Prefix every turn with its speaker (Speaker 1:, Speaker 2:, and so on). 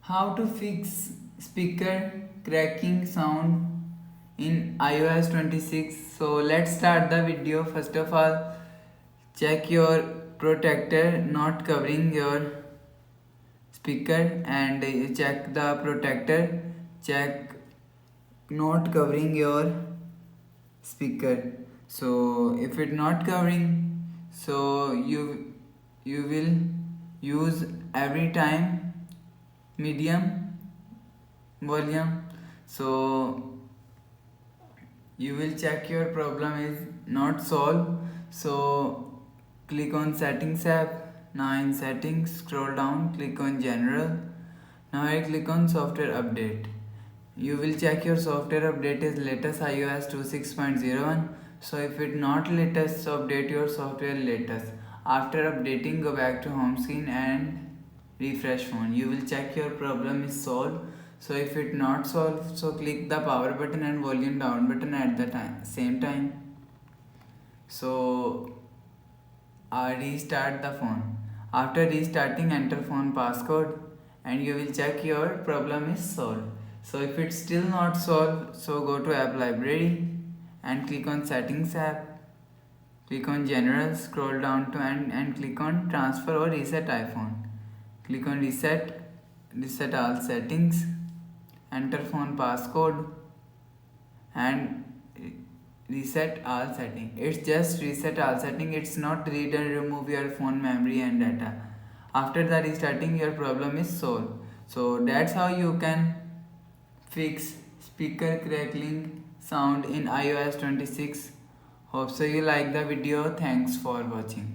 Speaker 1: How to fix speaker cracking sound in iOS 26. So let's start the video. First of all, check your protector not covering your speaker, and check the protector, check not covering your speaker. So if it not covering, so you will use every time medium volume. So you will check your problem is not solved. So click on settings app. Now in settings, scroll down, click on general. Now I click on software update. You will check your software update is latest iOS 26.01. So if it not latest, so update your software latest. After updating, go back to home screen and refresh phone. You will check your problem is solved. So if it not solved, so click the power button and volume down button at the same time. So restart the phone. After restarting, enter phone passcode and you will check your problem is solved. So if it's still not solved, so go to app library and click on settings app. Click on general, scroll down to and click on transfer or reset iPhone. Click on reset all settings, enter phone passcode and reset all setting. It's just reset all setting, it's not read and remove your phone memory and data. After the restarting, your problem is solved. So that's how you can fix speaker crackling sound in iOS 26. Hope so you like the video. Thanks for watching.